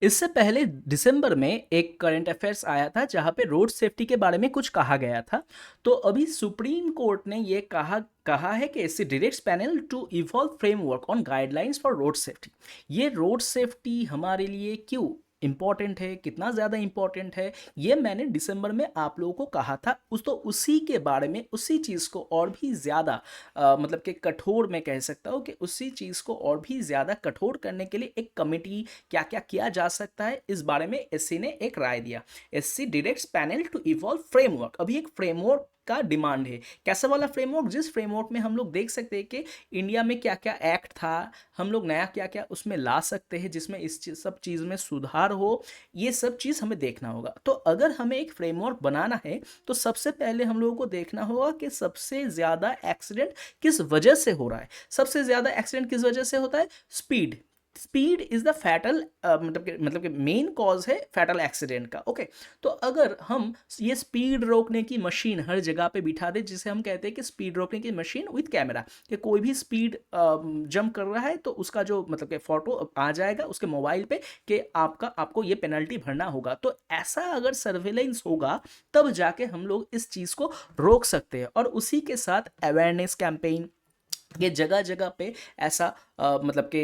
इससे पहले दिसंबर में एक करंट अफेयर्स आया था जहां पे रोड सेफ्टी के बारे में कुछ कहा गया था। तो अभी सुप्रीम कोर्ट ने ये कहा कहा है कि इससे direct panel to evolve framework on guidelines for road safety. ये रोड सेफ्टी हमारे लिए क्यों इम्पॉर्टेंट है, कितना ज़्यादा इम्पॉर्टेंट है, ये मैंने दिसंबर में आप लोगों को कहा था। उसी के बारे में, उसी चीज़ को और भी ज़्यादा मतलब कि कठोर मैं कह सकता हूँ कि उसी चीज़ को और भी ज़्यादा कठोर करने के लिए एक कमेटी क्या क्या किया जा सकता है, इस बारे में एससी ने एक राय दिया। SC directs panel to evolve framework. अभी एक फ्रेमवर्क का डिमांड है। कैसा वाला फ्रेमवर्क? जिस फ्रेमवर्क में हम लोग देख सकते हैं कि इंडिया में क्या क्या एक्ट था, हम लोग नया क्या क्या उसमें ला सकते हैं जिसमें सब चीज़ में सुधार हो। ये सब चीज़ हमें देखना होगा। तो अगर हमें एक फ्रेमवर्क बनाना है तो सबसे पहले हम लोगों को देखना होगा कि सबसे ज़्यादा एक्सीडेंट किस वजह से हो रहा है। सबसे ज़्यादा एक्सीडेंट किस वजह से होता है? Speed. Speed is the fatal मतलब कि मेन कॉज है फैटल एक्सीडेंट का। ओके, तो अगर हम ये स्पीड रोकने की मशीन हर जगह पे बिठा दे, जिसे हम कहते हैं कि स्पीड रोकने की मशीन विथ कैमरा, कि कोई भी स्पीड जंप कर रहा है तो उसका जो मतलब कि फोटो आ जाएगा उसके मोबाइल पे कि आपको ये पेनल्टी भरना होगा। तो ऐसा अगर सर्वेलेंस होगा तब जाके हम लोग इस चीज़ को रोक सकते हैं। और उसी के साथ अवेयरनेस कैंपेन, ये जगह जगह पे ऐसा मतलब कि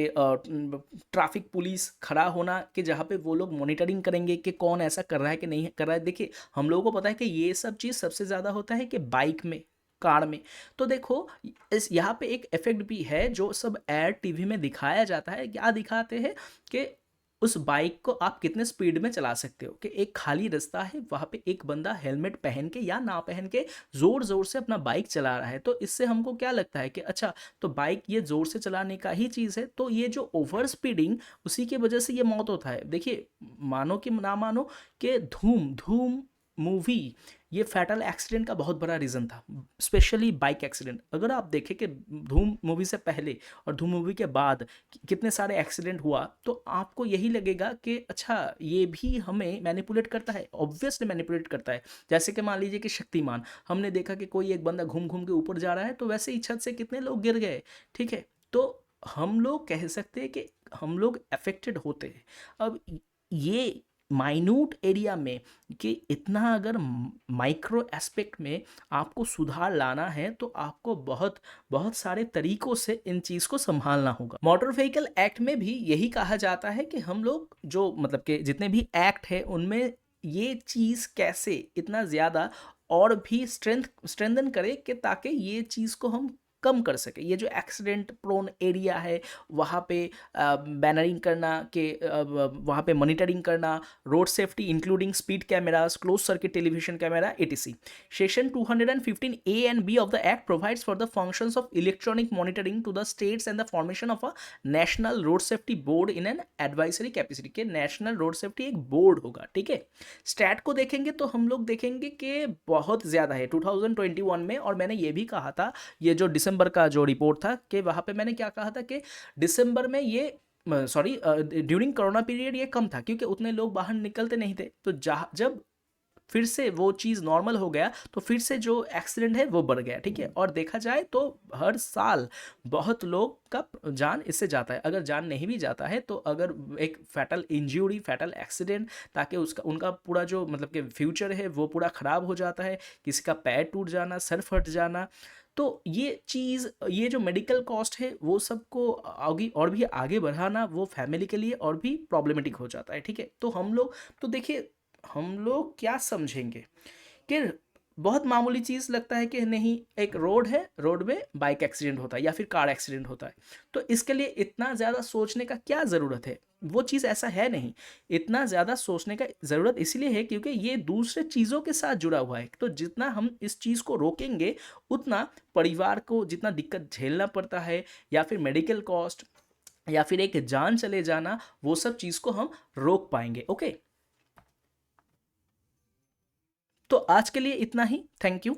ट्रैफिक पुलिस खड़ा होना कि जहाँ पे वो लोग मॉनिटरिंग करेंगे कि कौन ऐसा कर रहा है कि नहीं कर रहा है। देखिए, हम लोगों को पता है कि ये सब चीज़ सबसे ज़्यादा होता है कि बाइक में, कार में। तो देखो, इस यहाँ पे एक इफेक्ट भी है जो सब एड टीवी में दिखाया जाता है। क्या दिखाते हैं कि उस बाइक को आप कितने स्पीड में चला सकते हो, कि एक खाली रास्ता है, वहाँ पे एक बंदा हेलमेट पहन के या ना पहन के ज़ोर ज़ोर से अपना बाइक चला रहा है। तो इससे हमको क्या लगता है कि अच्छा, तो बाइक ये ज़ोर से चलाने का ही चीज़ है। तो ये जो ओवर स्पीडिंग, उसी की वजह से ये मौत होता है। देखिए, मानो कि ना मानो कि धूम धूम मूवी ये फैटल एक्सीडेंट का बहुत बड़ा रीज़न था, स्पेशली बाइक एक्सीडेंट। अगर आप देखें कि धूम मूवी से पहले और धूम मूवी के बाद कितने सारे एक्सीडेंट हुआ, तो आपको यही लगेगा कि अच्छा, ये भी हमें मैनिपुलेट करता है, ऑब्वियसली मैनिपुलेट करता है। जैसे कि मान लीजिए कि शक्तिमान, हमने देखा कि कोई एक बंदा घूम घूम के ऊपर जा रहा है तो वैसे ही छत से कितने लोग गिर गए। ठीक है, तो हम लोग कह सकते हैं कि हम लोग अफेक्टेड होते हैं। अब ये माइन्यूट एरिया में, कि इतना अगर माइक्रो एस्पेक्ट में आपको सुधार लाना है तो आपको बहुत बहुत सारे तरीकों से इन चीज़ को संभालना होगा। मोटर व्हीकल एक्ट में भी यही कहा जाता है कि हम लोग जो मतलब कि जितने भी एक्ट है उनमें ये चीज़ कैसे इतना ज़्यादा और भी स्ट्रेंथन करे कि ताकि ये चीज़ को हम कम कर सके। ये जो एक्सीडेंट प्रोन एरिया है वहाँ पे बैनरिंग करना, कि वहाँ पे मॉनिटरिंग करना, road safety including speed cameras, close circuit television camera etc. Section 215 A and B of the act provides for the functions of electronic monitoring to the states and the formation of a national road safety board in an advisory capacity. के national road safety एक board होगा। ठीक है, stat को देखेंगे तो हम लोग देखेंगे कि बहुत ज़्यादा है 2021 में। और मैंने ये भी कहा था, ये जो दिसंबर का जो रिपोर्ट था, कि वहाँ पे मैंने क्या कहा था कि दिसंबर में ये सॉरी ड्यूरिंग कोरोना पीरियड ये कम था क्योंकि उतने लोग बाहर निकलते नहीं थे। तो जब फिर से वो चीज़ नॉर्मल हो गया तो फिर से जो एक्सीडेंट है वो बढ़ गया। ठीक है, और देखा जाए तो हर साल बहुत लोग का जान इससे जाता है। अगर जान नहीं भी जाता है तो अगर एक फैटल इंजरी, फैटल एक्सीडेंट, ताकि उसका उनका पूरा जो मतलब कि फ्यूचर है वो पूरा ख़राब हो जाता है। किसी का पैर टूट जाना, सर फट जाना। तो ये चीज़, ये जो मेडिकल कॉस्ट है वो सबको आगे और भी आगे बढ़ाना वो फैमिली के लिए और भी प्रॉब्लमेटिक हो जाता है। ठीक है, तो हम लोग, तो देखिए, हम लोग क्या समझेंगे कि बहुत मामूली चीज़ लगता है कि नहीं, एक रोड है, रोड में बाइक एक्सीडेंट होता है या फिर कार एक्सीडेंट होता है, तो इसके लिए इतना ज़्यादा सोचने का क्या ज़रूरत है? वो चीज़ ऐसा है नहीं। इतना ज़्यादा सोचने का ज़रूरत इसलिए है क्योंकि ये दूसरे चीज़ों के साथ जुड़ा हुआ है। तो जितना हम इस चीज़ को रोकेंगे उतना परिवार को जितना दिक्कत झेलना पड़ता है, या फिर मेडिकल कॉस्ट, या फिर एक जान चले जाना, वो सब चीज़ को हम रोक पाएंगे। ओके, तो आज के लिए इतना ही। Thank you.